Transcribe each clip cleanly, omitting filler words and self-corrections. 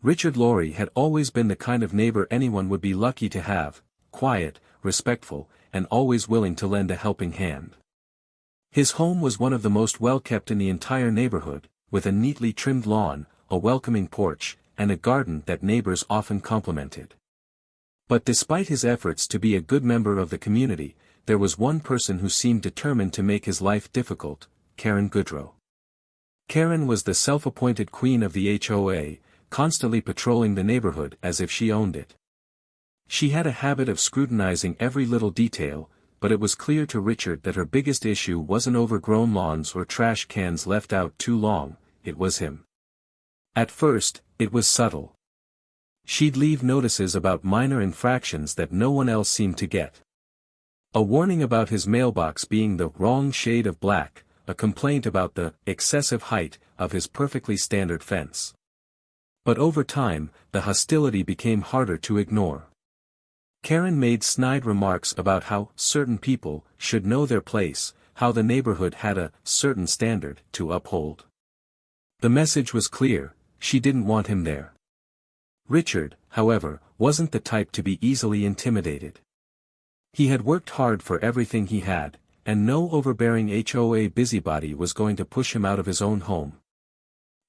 Richard Laurie had always been the kind of neighbor anyone would be lucky to have, quiet, respectful, and always willing to lend a helping hand. His home was one of the most well-kept in the entire neighborhood, with a neatly trimmed lawn, a welcoming porch, and a garden that neighbors often complimented. But despite his efforts to be a good member of the community, there was one person who seemed determined to make his life difficult: Karen Goodrow. Karen was the self-appointed queen of the HOA, constantly patrolling the neighborhood as if she owned it. She had a habit of scrutinizing every little detail, but it was clear to Richard that her biggest issue wasn't overgrown lawns or trash cans left out too long, it was him. At first, it was subtle. She'd leave notices about minor infractions that no one else seemed to get. A warning about his mailbox being the wrong shade of black, a complaint about the excessive height of his perfectly standard fence. But over time, the hostility became harder to ignore. Karen made snide remarks about how certain people should know their place, how the neighborhood had a certain standard to uphold. The message was clear: she didn't want him there. Richard, however, wasn't the type to be easily intimidated. He had worked hard for everything he had, and no overbearing HOA busybody was going to push him out of his own home.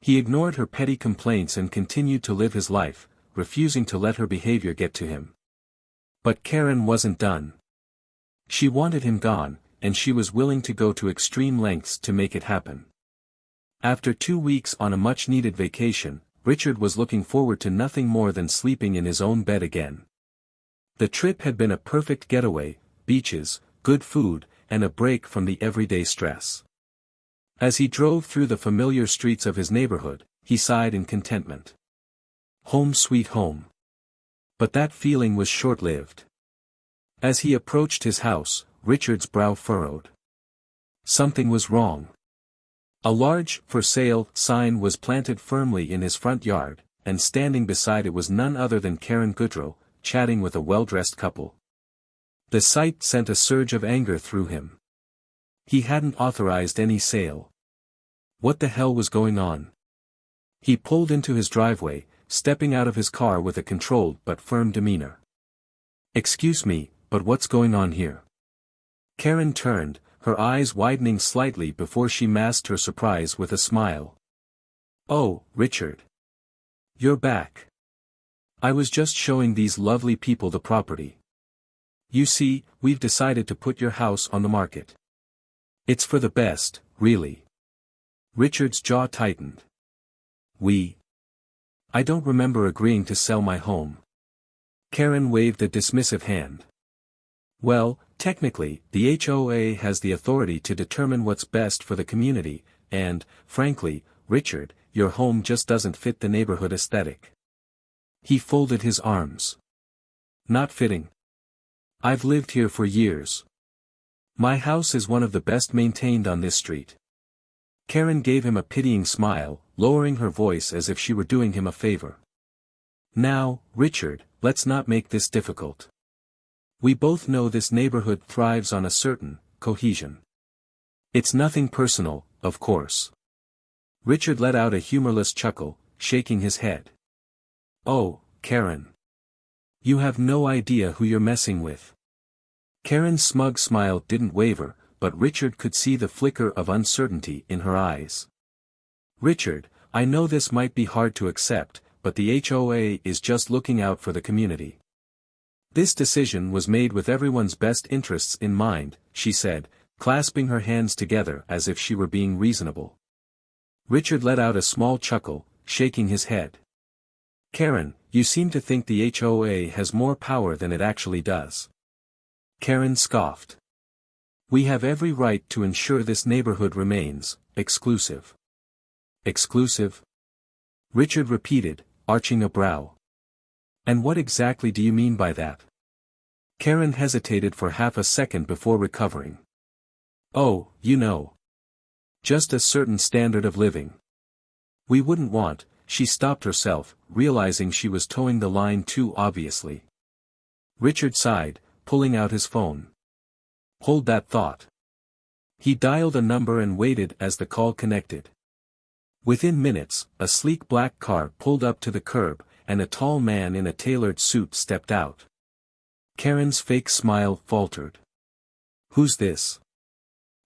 He ignored her petty complaints and continued to live his life, refusing to let her behavior get to him. But Karen wasn't done. She wanted him gone, and she was willing to go to extreme lengths to make it happen. After 2 weeks on a much-needed vacation, Richard was looking forward to nothing more than sleeping in his own bed again. The trip had been a perfect getaway: beaches, good food, and a break from the everyday stress. As he drove through the familiar streets of his neighborhood, he sighed in contentment. Home sweet home. But that feeling was short-lived. As he approached his house, Richard's brow furrowed. Something was wrong. A large "For Sale" sign was planted firmly in his front yard, and standing beside it was none other than Karen Goodrow, chatting with a well-dressed couple. The sight sent a surge of anger through him. He hadn't authorized any sale. What the hell was going on? He pulled into his driveway, stepping out of his car with a controlled but firm demeanor. "Excuse me, but what's going on here?" Karen turned, her eyes widening slightly before she masked her surprise with a smile. "Oh, Richard. You're back. I was just showing these lovely people the property. You see, we've decided to put your house on the market. It's for the best, really." Richard's jaw tightened. I don't remember agreeing to sell my home." Karen waved a dismissive hand. "Well, technically, the HOA has the authority to determine what's best for the community, and, frankly, Richard, your home just doesn't fit the neighborhood aesthetic." He folded his arms. "Not fitting. I've lived here for years. My house is one of the best maintained on this street." Karen gave him a pitying smile, lowering her voice as if she were doing him a favor. "Now, Richard, let's not make this difficult. We both know this neighborhood thrives on a certain cohesion. It's nothing personal, of course." Richard let out a humorless chuckle, shaking his head. "Oh, Karen. You have no idea who you're messing with." Karen's smug smile didn't waver, but Richard could see the flicker of uncertainty in her eyes. "Richard, I know this might be hard to accept, but the HOA is just looking out for the community. This decision was made with everyone's best interests in mind," she said, clasping her hands together as if she were being reasonable. Richard let out a small chuckle, shaking his head. "Karen, you seem to think the HOA has more power than it actually does." Karen scoffed. "We have every right to ensure this neighborhood remains exclusive." "Exclusive?" Richard repeated, arching a brow. "And what exactly do you mean by that?" Karen hesitated for half a second before recovering. "Oh, you know. Just a certain standard of living. We wouldn't want," she stopped herself, realizing she was towing the line too obviously. Richard sighed, pulling out his phone. "Hold that thought." He dialed a number and waited as the call connected. Within minutes, a sleek black car pulled up to the curb, and a tall man in a tailored suit stepped out. Karen's fake smile faltered. "Who's this?"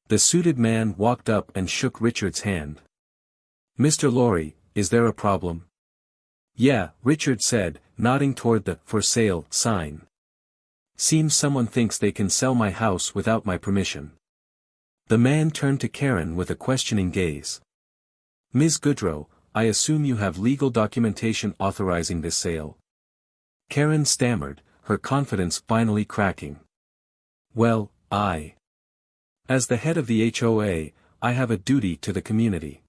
The suited man walked up and shook Richard's hand. "Mr. Lorry, is there a problem?" "Yeah," Richard said, nodding toward the "for sale" sign. "Seems someone thinks they can sell my house without my permission." The man turned to Karen with a questioning gaze. "Ms. Goodrow, I assume you have legal documentation authorizing this sale?" Karen stammered, her confidence finally cracking. "Well, as the head of the HOA, I have a duty to the community.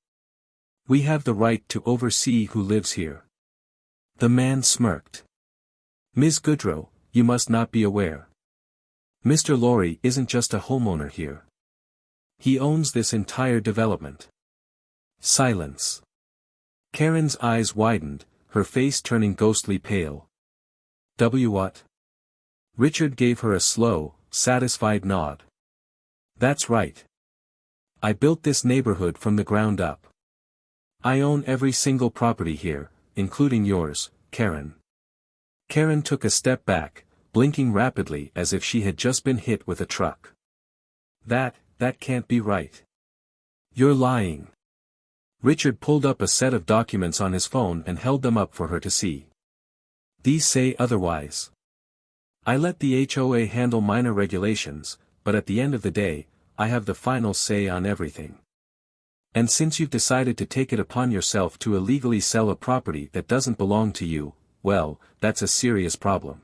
We have the right to oversee who lives here." The man smirked. "Ms. Goodrow, you must not be aware. Mr. Lorry isn't just a homeowner here. He owns this entire development." Silence. Karen's eyes widened, her face turning ghostly pale. What? Richard gave her a slow, satisfied nod. "That's right. I built this neighborhood from the ground up. I own every single property here, including yours, Karen." Karen took a step back, blinking rapidly as if she had just been hit with a truck. That can't be right. You're lying." Richard pulled up a set of documents on his phone and held them up for her to see. "These say otherwise. I let the HOA handle minor regulations, but at the end of the day, I have the final say on everything. And since you've decided to take it upon yourself to illegally sell a property that doesn't belong to you, well, that's a serious problem."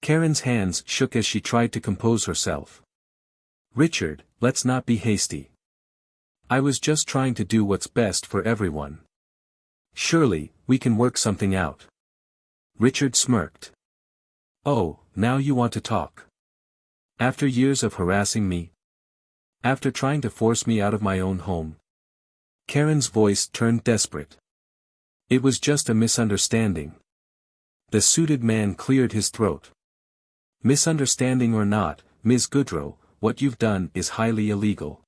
Karen's hands shook as she tried to compose herself. "Richard, let's not be hasty. I was just trying to do what's best for everyone. Surely, we can work something out." Richard smirked. "Oh, now you want to talk? After years of harassing me? After trying to force me out of my own home?" Karen's voice turned desperate. "It was just a misunderstanding." The suited man cleared his throat. "Misunderstanding or not, Ms. Goodrow, what you've done is highly illegal.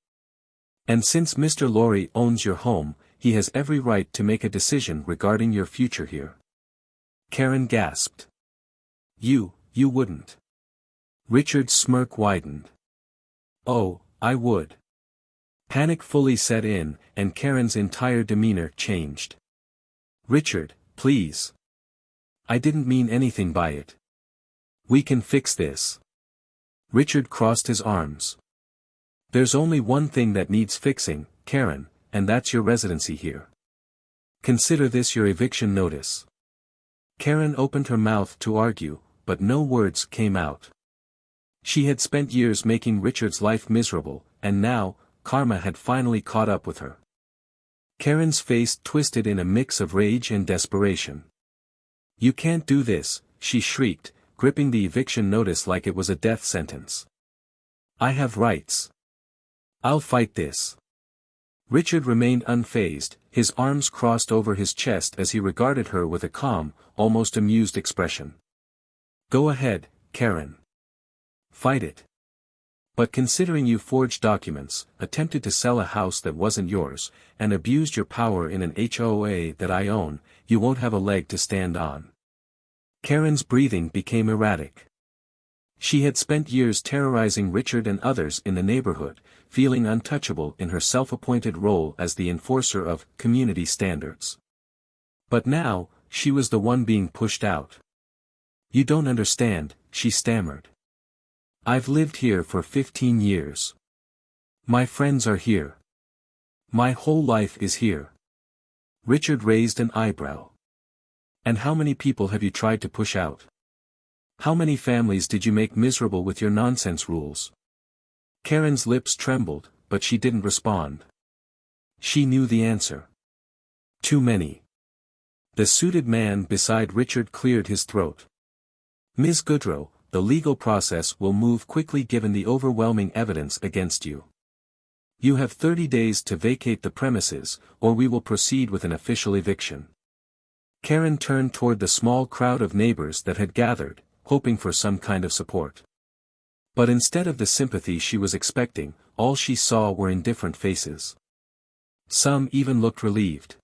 And since Mr. Lorry owns your home, he has every right to make a decision regarding your future here." Karen gasped. You wouldn't." Richard's smirk widened. "Oh, I would." Panic fully set in, and Karen's entire demeanor changed. "Richard, please. I didn't mean anything by it. We can fix this." Richard crossed his arms. "There's only one thing that needs fixing, Karen, and that's your residency here. Consider this your eviction notice." Karen opened her mouth to argue, but no words came out. She had spent years making Richard's life miserable, and now, karma had finally caught up with her. Karen's face twisted in a mix of rage and desperation. "You can't do this," she shrieked, gripping the eviction notice like it was a death sentence. "I have rights. I'll fight this." Richard remained unfazed, his arms crossed over his chest as he regarded her with a calm, almost amused expression. "Go ahead, Karen. Fight it. But considering you forged documents, attempted to sell a house that wasn't yours, and abused your power in an HOA that I own, you won't have a leg to stand on." Karen's breathing became erratic. She had spent years terrorizing Richard and others in the neighborhood, feeling untouchable in her self-appointed role as the enforcer of community standards. But now, she was the one being pushed out. "You don't understand," she stammered. "I've lived here for 15 years. My friends are here. My whole life is here." Richard raised an eyebrow. "And how many people have you tried to push out? How many families did you make miserable with your nonsense rules?" Karen's lips trembled, but she didn't respond. She knew the answer. "Too many." The suited man beside Richard cleared his throat. "Ms. Goodrow, the legal process will move quickly given the overwhelming evidence against you. You have 30 days to vacate the premises, or we will proceed with an official eviction." Karen turned toward the small crowd of neighbors that had gathered, hoping for some kind of support. But instead of the sympathy she was expecting, all she saw were indifferent faces. Some even looked relieved.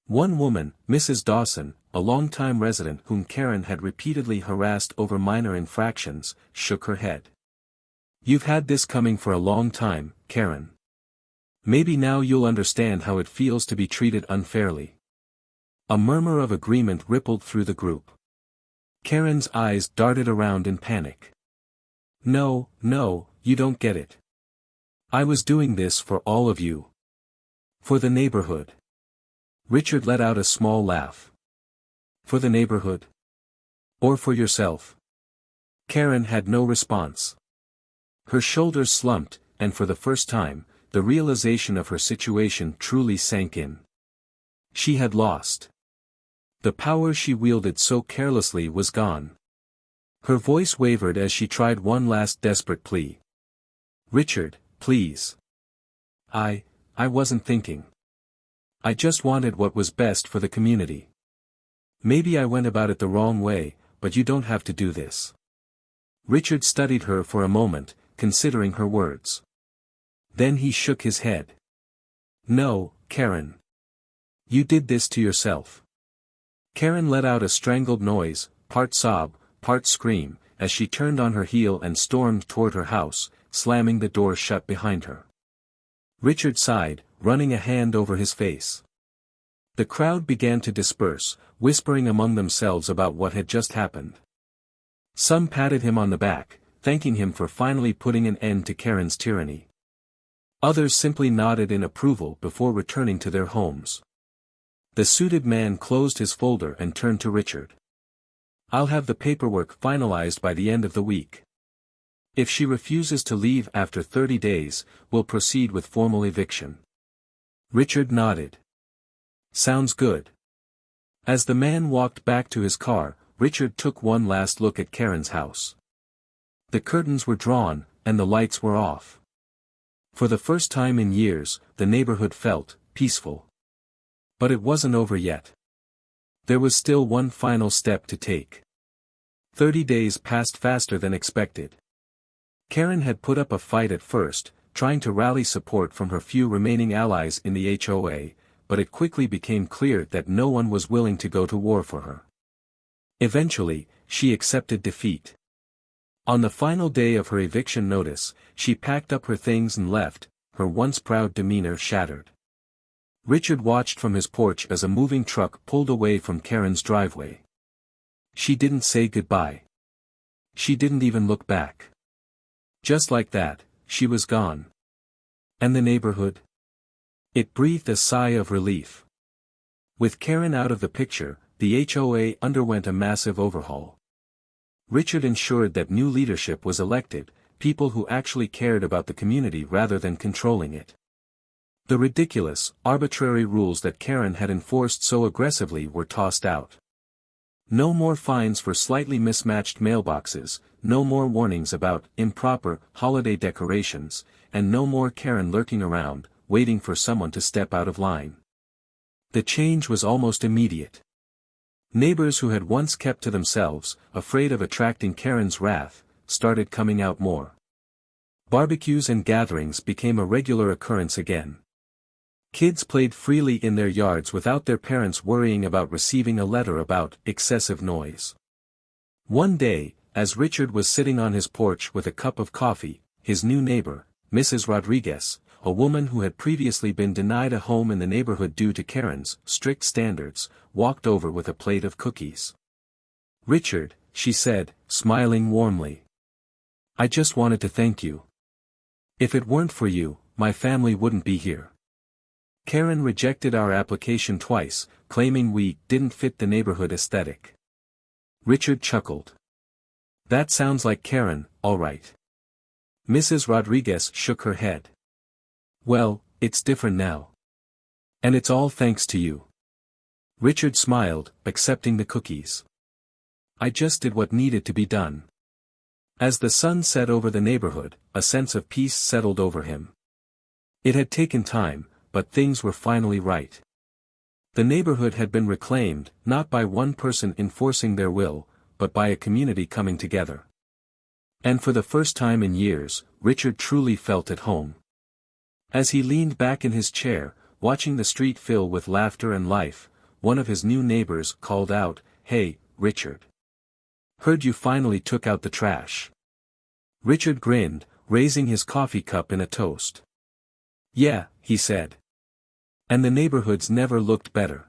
One woman, Mrs. Dawson, a longtime resident whom Karen had repeatedly harassed over minor infractions, shook her head. "You've had this coming for a long time, Karen. Maybe now you'll understand how it feels to be treated unfairly." A murmur of agreement rippled through the group. Karen's eyes darted around in panic. "No, no, you don't get it. I was doing this for all of you. For the neighborhood." Richard let out a small laugh. "For the neighborhood? Or for yourself?" Karen had no response. Her shoulders slumped, and for the first time, the realization of her situation truly sank in. She had lost. The power she wielded so carelessly was gone. Her voice wavered as she tried one last desperate plea. "Richard, please. I wasn't thinking. I just wanted what was best for the community. Maybe I went about it the wrong way, but you don't have to do this." Richard studied her for a moment, considering her words. Then he shook his head. "No, Karen. You did this to yourself." Karen let out a strangled noise, part sob, part scream, as she turned on her heel and stormed toward her house, slamming the door shut behind her. Richard sighed, running a hand over his face. The crowd began to disperse, whispering among themselves about what had just happened. Some patted him on the back, thanking him for finally putting an end to Karen's tyranny. Others simply nodded in approval before returning to their homes. The suited man closed his folder and turned to Richard. "I'll have the paperwork finalized by the end of the week. If she refuses to leave after 30 days, we'll proceed with formal eviction." Richard nodded. "Sounds good." As the man walked back to his car, Richard took one last look at Karen's house. The curtains were drawn, and the lights were off. For the first time in years, the neighborhood felt peaceful. But it wasn't over yet. There was still one final step to take. 30 days passed faster than expected. Karen had put up a fight at first, trying to rally support from her few remaining allies in the HOA, but it quickly became clear that no one was willing to go to war for her. Eventually, she accepted defeat. On the final day of her eviction notice, she packed up her things and left, her once proud demeanor shattered. Richard watched from his porch as a moving truck pulled away from Karen's driveway. She didn't say goodbye. She didn't even look back. Just like that, she was gone. And the neighborhood? It breathed a sigh of relief. With Karen out of the picture, the HOA underwent a massive overhaul. Richard ensured that new leadership was elected, people who actually cared about the community rather than controlling it. The ridiculous, arbitrary rules that Karen had enforced so aggressively were tossed out. No more fines for slightly mismatched mailboxes, no more warnings about improper holiday decorations, and no more Karen lurking around, waiting for someone to step out of line. The change was almost immediate. Neighbors who had once kept to themselves, afraid of attracting Karen's wrath, started coming out more. Barbecues and gatherings became a regular occurrence again. Kids played freely in their yards without their parents worrying about receiving a letter about excessive noise. One day, as Richard was sitting on his porch with a cup of coffee, his new neighbor, Mrs. Rodriguez, a woman who had previously been denied a home in the neighborhood due to Karen's strict standards, walked over with a plate of cookies. "Richard," she said, smiling warmly. "I just wanted to thank you. If it weren't for you, my family wouldn't be here. Karen rejected our application twice, claiming we didn't fit the neighborhood aesthetic." Richard chuckled. "That sounds like Karen, all right." Mrs. Rodriguez shook her head. "Well, it's different now. And it's all thanks to you." Richard smiled, accepting the cookies. "I just did what needed to be done." As the sun set over the neighborhood, a sense of peace settled over him. It had taken time, but things were finally right. The neighborhood had been reclaimed, not by one person enforcing their will, but by a community coming together. And for the first time in years, Richard truly felt at home. As he leaned back in his chair, watching the street fill with laughter and life, one of his new neighbors called out, "Hey, Richard. Heard you finally took out the trash." Richard grinned, raising his coffee cup in a toast. "Yeah," he said. "And the neighborhood's never looked better."